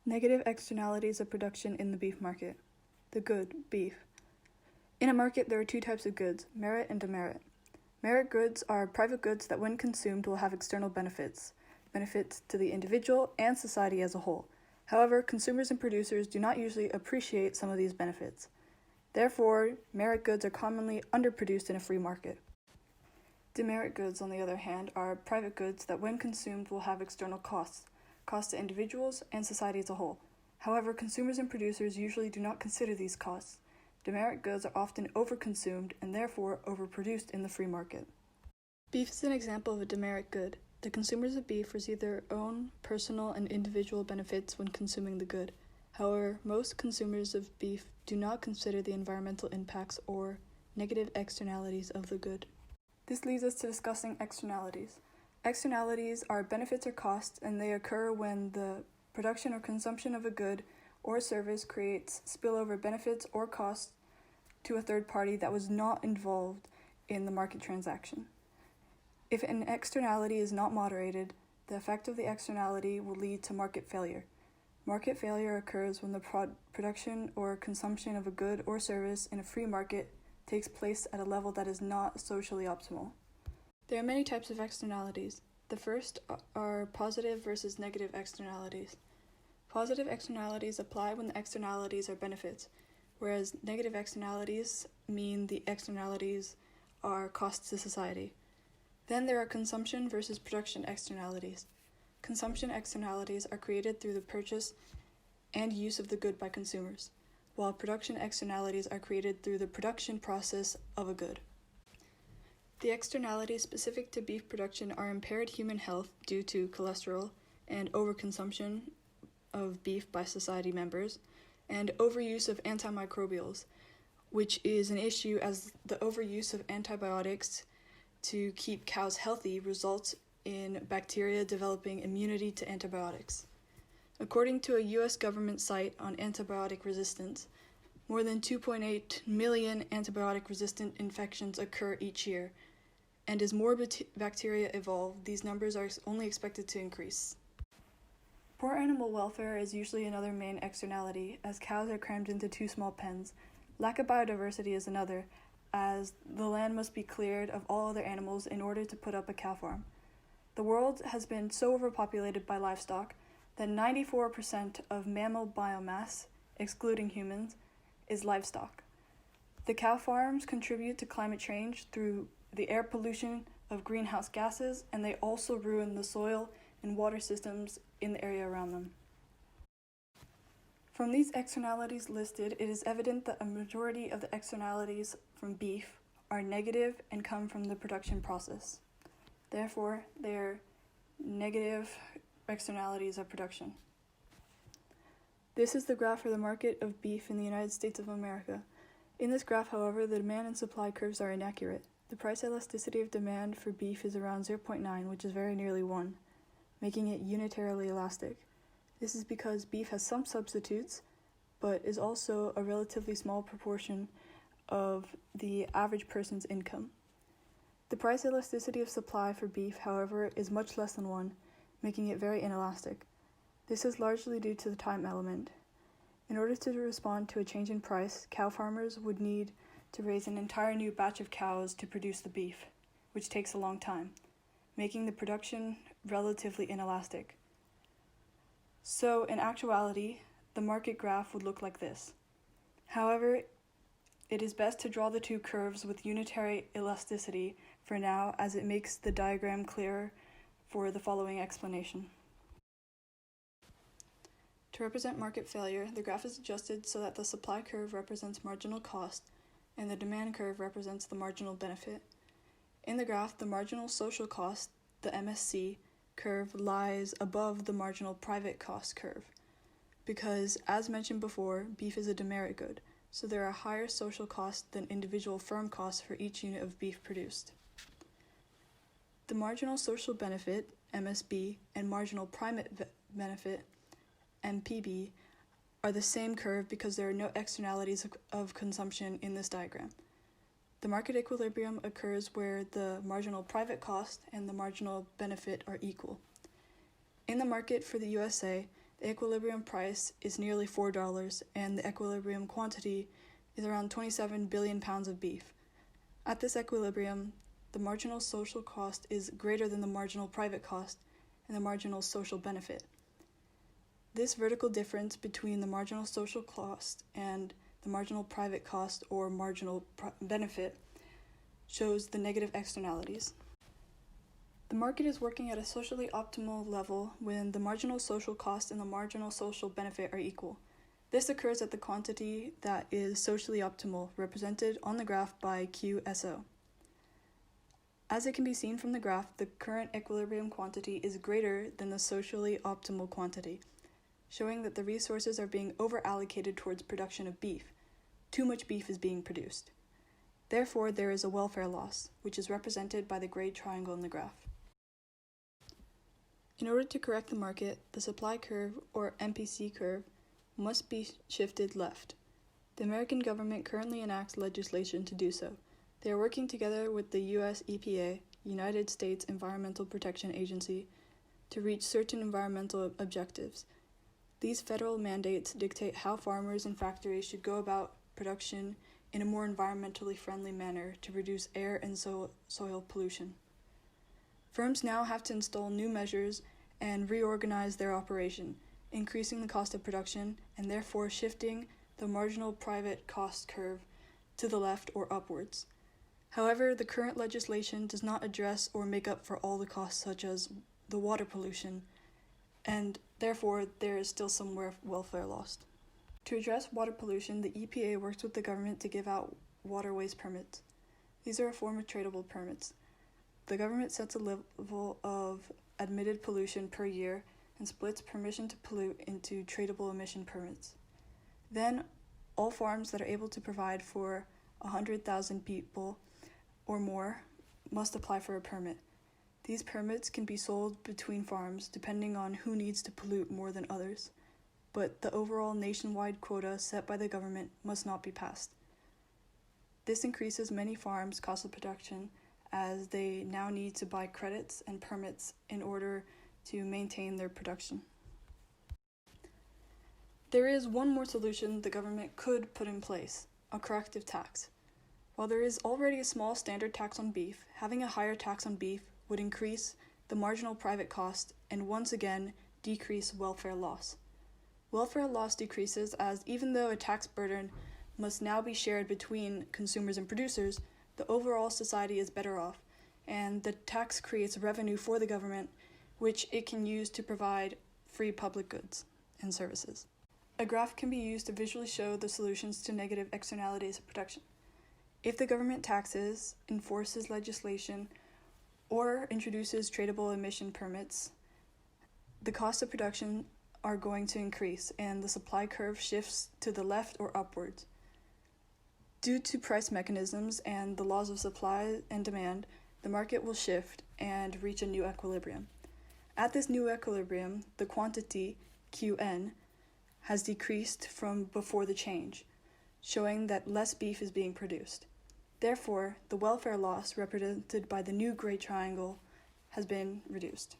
Negative externalities of production in the beef market. The good, beef. In a market, there are two types of goods, merit and demerit. Merit goods are private goods that when consumed will have external benefits to the individual and society as a whole. However, consumers and producers do not usually appreciate some of these benefits. Therefore, merit goods are commonly underproduced in a free market. Demerit goods, on the other hand, are private goods that when consumed will have external costs to individuals and society as a whole. However, consumers and producers usually do not consider these costs. Demerit goods are often overconsumed and therefore overproduced in the free market. Beef is an example of a demerit good. The consumers of beef receive their own personal and individual benefits when consuming the good. However, most consumers of beef do not consider the environmental impacts or negative externalities of the good. This leads us to discussing externalities. Externalities are benefits or costs, and they occur when the production or consumption of a good or service creates spillover benefits or costs to a third party that was not involved in the market transaction. If an externality is not moderated, the effect of the externality will lead to market failure. Market failure occurs when the production or consumption of a good or service in a free market takes place at a level that is not socially optimal. There are many types of externalities. The first are positive versus negative externalities. Positive externalities apply when the externalities are benefits, whereas negative externalities mean the externalities are costs to society. Then there are consumption versus production externalities. Consumption externalities are created through the purchase and use of the good by consumers, while production externalities are created through the production process of a good. The externalities specific to beef production are impaired human health due to cholesterol and overconsumption of beef by society members, and overuse of antimicrobials, which is an issue as the overuse of antibiotics to keep cows healthy results in bacteria developing immunity to antibiotics. According to a U.S. government site on antibiotic resistance, more than 2.8 million antibiotic-resistant infections occur each year, and as more bacteria evolve, these numbers are only expected to increase. Poor animal welfare is usually another main externality, as cows are crammed into too small pens. Lack of biodiversity is another, as the land must be cleared of all other animals in order to put up a cow farm. The world has been so overpopulated by livestock that 94% of mammal biomass, excluding humans, is livestock. The cow farms contribute to climate change through the air pollution of greenhouse gases, and they also ruin the soil and water systems in the area around them. From these externalities listed, it is evident that a majority of the externalities from beef are negative and come from the production process. Therefore, they are negative externalities of production. This is the graph for the market of beef in the United States of America. In this graph, however, the demand and supply curves are inaccurate. The price elasticity of demand for beef is around 0.9, which is very nearly 1, making it unitarily elastic. This is because beef has some substitutes, but is also a relatively small proportion of the average person's income. The price elasticity of supply for beef, however, is much less than 1, making it very inelastic. This is largely due to the time element. In order to respond to a change in price, cow farmers would need to raise an entire new batch of cows to produce the beef, which takes a long time, making the production relatively inelastic. So, in actuality, the market graph would look like this. However, it is best to draw the two curves with unitary elasticity for now, as it makes the diagram clearer for the following explanation. To represent market failure, the graph is adjusted so that the supply curve represents marginal cost and the demand curve represents the marginal benefit. In the graph, the marginal social cost, the MSC, curve lies above the marginal private cost curve, because, as mentioned before, beef is a demerit good, so there are higher social costs than individual firm costs for each unit of beef produced. The marginal social benefit, MSB, and marginal private benefit, MPB, are the same curve because there are no externalities of consumption in this diagram. The market equilibrium occurs where the marginal private cost and the marginal benefit are equal. In the market for the USA, the the equilibrium price is nearly $4 and the equilibrium quantity is around 27 billion pounds of beef. At this equilibrium, the marginal social cost is greater than the marginal private cost and the marginal social benefit. This vertical difference between the marginal social cost and the marginal private cost or marginal benefit shows the negative externalities. The market is working at a socially optimal level when the marginal social cost and the marginal social benefit are equal. This occurs at the quantity that is socially optimal, represented on the graph by QSO. As it can be seen from the graph, the current equilibrium quantity is greater than the socially optimal quantity, showing that the resources are being over-allocated towards production of beef. Too much beef is being produced. Therefore, there is a welfare loss, which is represented by the gray triangle in the graph. In order to correct the market, the supply curve, or MPC curve, must be shifted left. The American government currently enacts legislation to do so. They are working together with the US EPA, United States Environmental Protection Agency, to reach certain environmental objectives. These federal mandates dictate how farmers and factories should go about production in a more environmentally friendly manner to reduce air and soil pollution. Firms now have to install new measures and reorganize their operation, increasing the cost of production and therefore shifting the marginal private cost curve to the left or upwards. However, the current legislation does not address or make up for all the costs such as the water pollution, and therefore there is still some welfare lost. To address water pollution, the EPA works with the government to give out waterways permits. These are a form of tradable permits. The government sets a level of admitted pollution per year and splits permission to pollute into tradable emission permits. Then, all farms that are able to provide for 100,000 people or more must apply for a permit. These permits can be sold between farms depending on who needs to pollute more than others, but the overall nationwide quota set by the government must not be passed. This increases many farms' cost of production as they now need to buy credits and permits in order to maintain their production. There is one more solution the government could put in place, a corrective tax. While there is already a small standard tax on beef, having a higher tax on beef would increase the marginal private cost and once again decrease welfare loss. Welfare loss decreases as even though a tax burden must now be shared between consumers and producers, the overall society is better off, and the tax creates revenue for the government, which it can use to provide free public goods and services. A graph can be used to visually show the solutions to negative externalities of production. If the government taxes, enforces legislation, or introduces tradable emission permits, the cost of production are going to increase and the supply curve shifts to the left or upwards. Due to price mechanisms and the laws of supply and demand, the market will shift and reach a new equilibrium. At this new equilibrium, the quantity, Qn, has decreased from before the change, showing that less beef is being produced. Therefore, the welfare loss represented by the new gray triangle has been reduced.